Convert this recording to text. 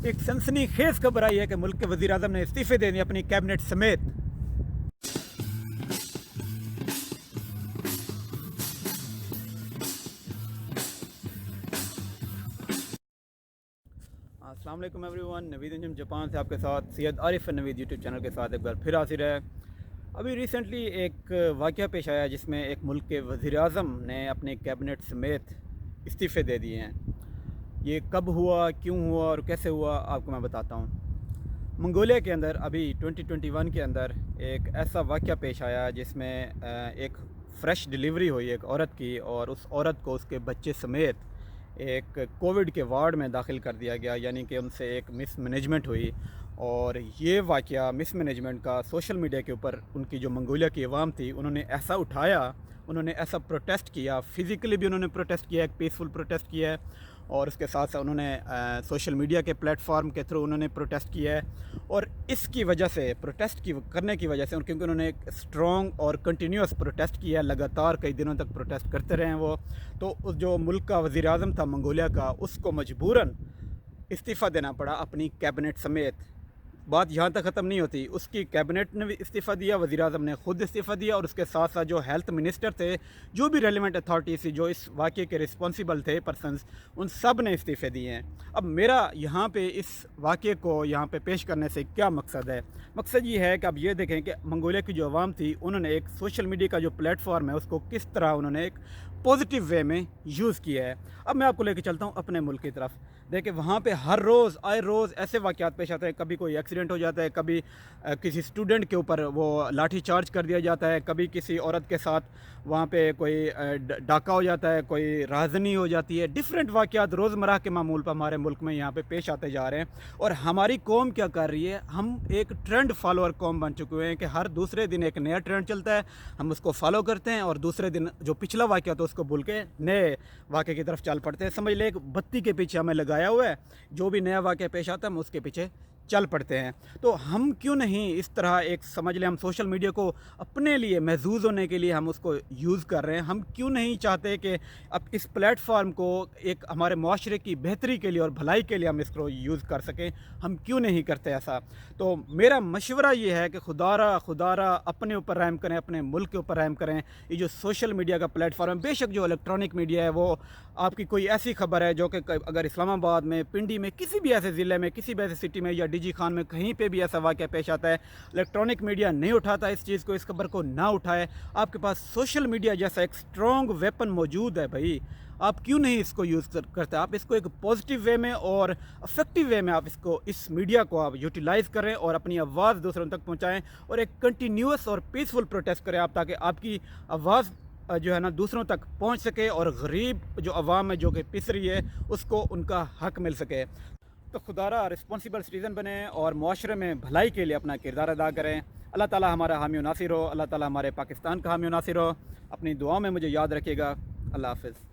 ایک سنسنی خیز خبر آئی ہے کہ ملک کے وزیر اعظم نے استعفے دے دیے اپنی کیبنٹ سمیت۔ السلام علیکم ایوری ون، نوید انجم جاپان سے آپ کے ساتھ سید عارف نوید یوٹیوب چینل کے ساتھ ایک بار پھر حاضر ہے۔ ابھی ریسنٹلی ایک واقعہ پیش آیا جس میں ایک ملک کے وزیر اعظم نے اپنے کیبنٹ سمیت استعفے دے دیے ہیں۔ یہ کب ہوا، کیوں ہوا اور کیسے ہوا، آپ کو میں بتاتا ہوں۔ منگولیا کے اندر ابھی 2021 کے اندر ایک ایسا واقعہ پیش آیا جس میں ایک فریش ڈیلیوری ہوئی ایک عورت کی، اور اس عورت کو اس کے بچے سمیت ایک کووڈ کے وارڈ میں داخل کر دیا گیا، یعنی کہ ان سے ایک مس مینجمنٹ ہوئی۔ اور یہ واقعہ مس مینجمنٹ کا سوشل میڈیا کے اوپر ان کی جو منگولیا کی عوام تھی انہوں نے ایسا اٹھایا، انہوں نے ایسا پروٹیسٹ کیا، فزیکلی بھی انہوں نے پروٹیسٹ کیا، ایک پیسفل پروٹیسٹ کیا ہے، اور اس کے ساتھ ساتھ انہوں نے سوشل میڈیا کے پلیٹ فارم کے تھرو انہوں نے پروٹیسٹ کیا ہے۔ اور اس کی وجہ سے پروٹیسٹ کرنے کی وجہ سے کیونکہ انہوں نے ایک اسٹرانگ اور کنٹینیوس پروٹیسٹ کیا ہے، لگاتار کئی دنوں تک پروٹیسٹ کرتے رہے ہیں وہ، تو جو ملک کا وزیر اعظم تھا منگولیا کا، اس کو مجبوراً استعفیٰ دینا پڑا اپنی کیبنٹ سمیت۔ بات یہاں تک ختم نہیں ہوتی، اس کی کیبنٹ نے بھی استعفیٰ دیا، وزیر اعظم نے خود استعفیٰ دیا، اور اس کے ساتھ ساتھ جو ہیلتھ منسٹر تھے، جو بھی ریلیونٹ اتھارٹیز تھی، جو اس واقعے کے رسپانسیبل تھے پرسنز، ان سب نے استعفے دیے ہیں۔ اب میرا یہاں پہ اس واقعے کو یہاں پہ پیش کرنے سے کیا مقصد ہے؟ مقصد یہ ہے کہ اب یہ دیکھیں کہ منگولیا کی جو عوام تھی انہوں نے ایک سوشل میڈیا کا جو پلیٹ فارم ہے اس کو کس طرح انہوں نے ایک پازیٹیو وے میں یوز کیا ہے۔ اب میں آپ کو لے کے چلتا ہوں اپنے ملک کی طرف۔ دیکھیں وہاں پہ ہر روز آئے روز ایسے واقعات پیش آتے ہیں، کبھی کوئی ایکسیڈنٹ ہو جاتا ہے، کبھی کسی اسٹوڈنٹ کے اوپر وہ لاٹھی چارج کر دیا جاتا ہے، کبھی کسی عورت کے ساتھ وہاں پہ کوئی ڈاکہ ہو جاتا ہے، کوئی رازنی ہو جاتی ہے۔ ڈیفرنٹ واقعات روزمرہ کے معمول پر ہمارے ملک میں یہاں پہ پیش آتے جا رہے ہیں، اور ہماری قوم کیا کر رہی ہے؟ ہم ایک ٹرینڈ فالوور قوم بن چکے ہوئے ہیں کہ ہر دوسرے دن ایک نیا ٹرینڈ چلتا ہے، ہم اس کو فالو کرتے ہیں، اور دوسرے دن جو پچھلا واقعہ تو اس کو بھول کے نئے واقعے کی طرف چل پڑتے ہیں۔ سمجھ لیں ایک بتی کے پیچھے ہمیں لگایا ہوا ہے، جو بھی نیا واقعہ پیش آتا ہے ہم اس کے پیچھے چل پڑتے ہیں۔ تو ہم کیوں نہیں اس طرح ایک سمجھ لیں ہم سوشل میڈیا کو اپنے لیے محظوظ ہونے کے لیے ہم اس کو یوز کر رہے ہیں؟ ہم کیوں نہیں چاہتے کہ اب اس پلیٹ فارم کو ایک ہمارے معاشرے کی بہتری کے لیے اور بھلائی کے لیے ہم اس کو یوز کر سکیں؟ ہم کیوں نہیں کرتے ایسا؟ تو میرا مشورہ یہ ہے کہ خدا را اپنے اوپر رحم کریں، اپنے ملک کے اوپر رحم کریں۔ یہ جو سوشل میڈیا کا پلیٹ فارم، بے شک جو الیکٹرانک میڈیا ہے وہ آپ کی کوئی ایسی خبر ہے جو کہ اگر اسلام آباد میں، پنڈی میں، کسی بھی ایسے ضلع میں، کسی بھی ایسے سٹی میں یا ڈی جی خان میں کہیں پہ بھی ایسا واقعہ پیش آتا ہے، الیکٹرانک میڈیا نہیں اٹھاتا اس چیز کو، اس خبر کو نہ اٹھائے۔ آپ کے پاس سوشل میڈیا جیسا ایک اسٹرانگ ویپن موجود ہے بھائی، آپ کیوں نہیں اس کو یوز کرتے؟ آپ اس کو ایک پازیٹیو وے میں اور افیکٹو وے میں آپ اس میڈیا کو آپ یوٹیلائز کریں اور اپنی آواز دوسروں تک پہنچائیں، اور ایک کنٹینیوس اور پیسفل پروٹیسٹ کریں آپ، تاکہ آپ کی آواز جو ہے نا دوسروں تک پہنچ سکے، اور غریب جو عوام ہے جو کہ پس رہی ہے اس کو ان کا حق مل سکے۔ تو خدا را رسپانسیبل سٹیزن بنیں اور معاشرے میں بھلائی کے لیے اپنا کردار ادا کریں۔ اللہ تعالی ہمارا حامی و ناصر ہو، اللہ تعالی ہمارے پاکستان کا حامی و ناصر ہو۔ اپنی دعاؤں میں مجھے یاد رکھیے گا۔ اللہ حافظ۔